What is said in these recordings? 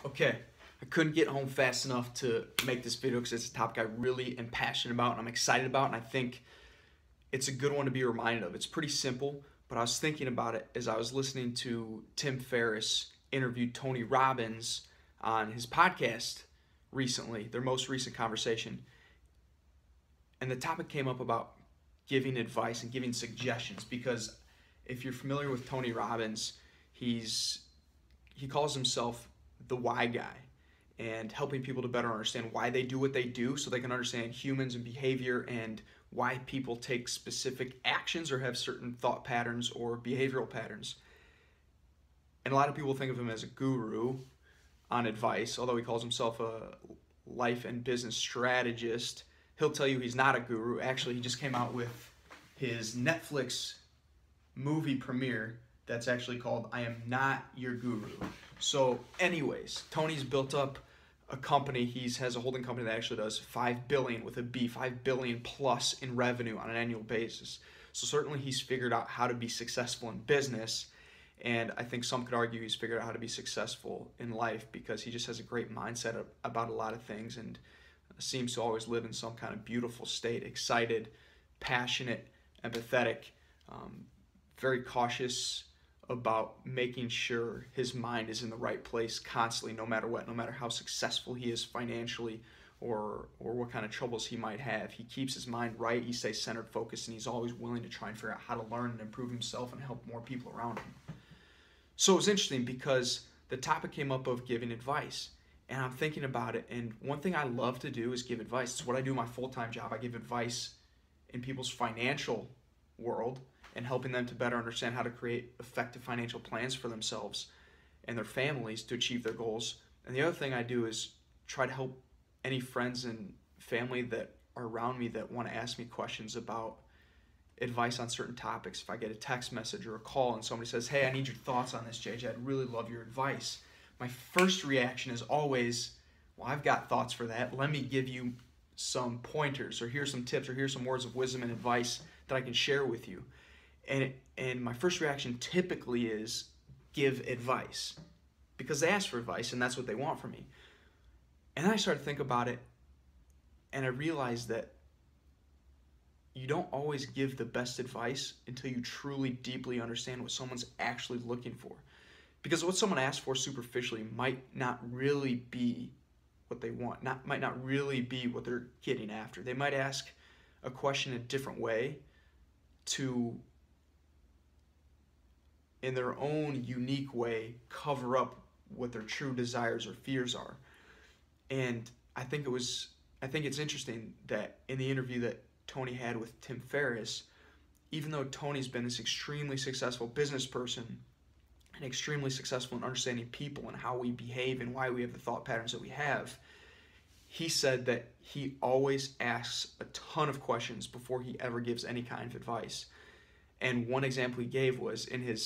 Okay, I couldn't get home fast enough to make this video because it's a topic I really am passionate about and I'm excited about, and I think it's a good one to be reminded of. It's pretty simple, but I was thinking about it as I was listening to Tim Ferriss interview Tony Robbins on his podcast recently, their most recent conversation. And the topic came up about giving advice and giving suggestions, because if you're familiar with Tony Robbins, he calls himself the why guy, and helping people to better understand why they do what they do so they can understand humans and behavior and why people take specific actions or have certain thought patterns or behavioral patterns. And a lot of people think of him as a guru on advice, although he calls himself a life and business strategist. He'll tell you he's not a guru. Actually, he just came out with his Netflix movie premiere that's actually called I Am Not Your Guru. So anyways, Tony's built up a company. He has a holding company that actually does $5 billion with a B, $5 billion plus in revenue on an annual basis. So certainly he's figured out how to be successful in business, and I think some could argue he's figured out how to be successful in life because he just has a great mindset about a lot of things and seems to always live in some kind of beautiful state, excited, passionate, empathetic, very cautious about making sure his mind is in the right place constantly, no matter what, no matter how successful he is financially or what kind of troubles he might have. He keeps his mind right, he stays centered, focused, and he's always willing to try and figure out how to learn and improve himself and help more people around him. So it was interesting because the topic came up of giving advice, and I'm thinking about it, and one thing I love to do is give advice. It's what I do in my full-time job. I give advice in people's financial world and helping them to better understand how to create effective financial plans for themselves and their families to achieve their goals. And the other thing I do is try to help any friends and family that are around me that want to ask me questions about advice on certain topics. If I get a text message or a call and somebody says, "Hey, I need your thoughts on this, JJ. I'd really love your advice." My first reaction is always, "Well, I've got thoughts for that. Let me give you some pointers, or here's some tips, or here's some words of wisdom and advice that I can share with you." And my first reaction typically is give advice, because they ask for advice and that's what they want from me. And then I started to think about it, and I realized that you don't always give the best advice until you truly deeply understand what someone's actually looking for. Because what someone asks for superficially might not really be what they want, might not really be what they're getting after. They might ask a question a different way to, in their own unique way, cover up what their true desires or fears are. And I think it's interesting that in the interview that Tony had with Tim Ferriss, even though Tony's been this extremely successful business person and extremely successful in understanding people and how we behave and why we have the thought patterns that we have, he said that he always asks a ton of questions before he ever gives any kind of advice. And one example he gave was in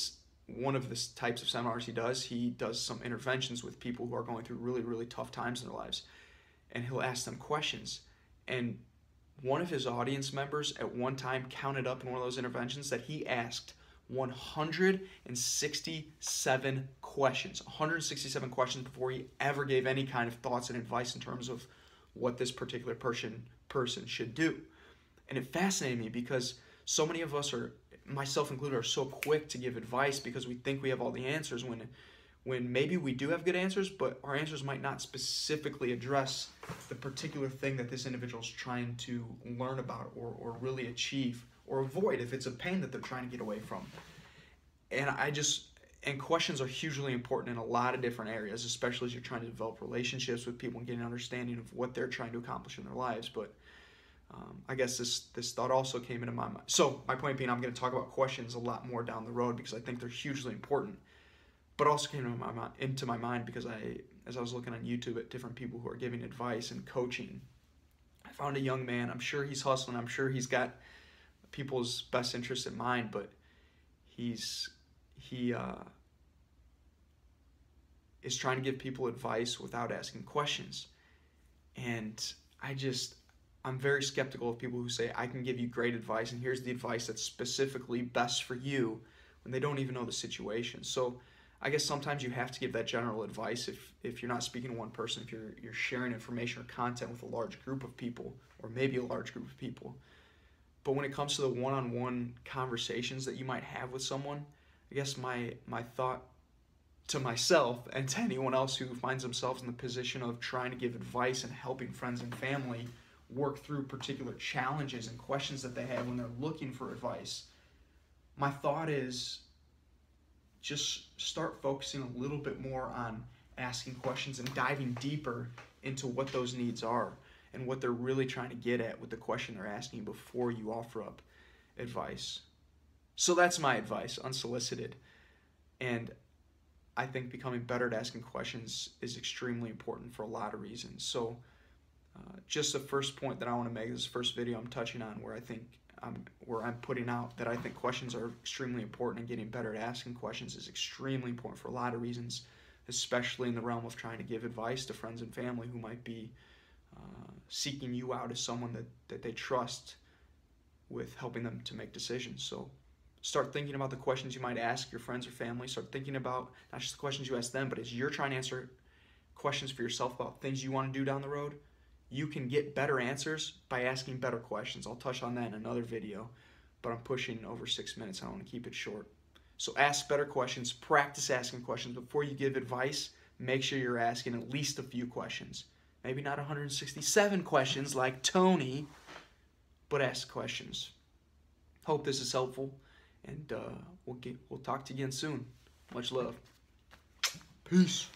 one of the types of seminars he does some interventions with people who are going through really, really tough times in their lives. And he'll ask them questions. And one of his audience members at one time counted up in one of those interventions that he asked 167 questions. 167 questions before he ever gave any kind of thoughts and advice in terms of what this particular person should do. And it fascinated me because so many of us are, myself included, are so quick to give advice because we think we have all the answers when maybe we do have good answers, but our answers might not specifically address the particular thing that this individual is trying to learn about or really achieve or avoid if it's a pain that they're trying to get away from. And questions are hugely important in a lot of different areas, especially as you're trying to develop relationships with people and get an understanding of what they're trying to accomplish in their lives. But I guess this thought also came into my mind. So my point being, I'm going to talk about questions a lot more down the road because I think they're hugely important. But also came into my mind because as I was looking on YouTube at different people who are giving advice and coaching, I found a young man. I'm sure he's hustling. I'm sure he's got people's best interests in mind, but he is trying to give people advice without asking questions. And I'm very skeptical of people who say, I can give you great advice and here's the advice that's specifically best for you, when they don't even know the situation. So I guess sometimes you have to give that general advice if you're not speaking to one person, if you're sharing information or content with a large group of people, or maybe a large group of people. But when it comes to the one-on-one conversations that you might have with someone, I guess my thought to myself and to anyone else who finds themselves in the position of trying to give advice and helping friends and family work through particular challenges and questions that they have when they're looking for advice, my thought is just start focusing a little bit more on asking questions and diving deeper into what those needs are and what they're really trying to get at with the question they're asking before you offer up advice. So that's my advice, unsolicited. And I think becoming better at asking questions is extremely important for a lot of reasons. So just the first point that I want to make, this first video I'm touching on, where I'm putting out that I think questions are extremely important, and getting better at asking questions is extremely important for a lot of reasons, especially in the realm of trying to give advice to friends and family who might be seeking you out as someone that they trust with helping them to make decisions. So start thinking about the questions you might ask your friends or family. Start thinking about not just the questions you ask them, but as you're trying to answer questions for yourself about things you want to do down the road, you can get better answers by asking better questions. I'll touch on that in another video, but I'm pushing over 6 minutes. I want to keep it short. So ask better questions, practice asking questions. Before you give advice, make sure you're asking at least a few questions. Maybe not 167 questions like Tony, but ask questions. Hope this is helpful, and we'll talk to you again soon. Much love. Peace.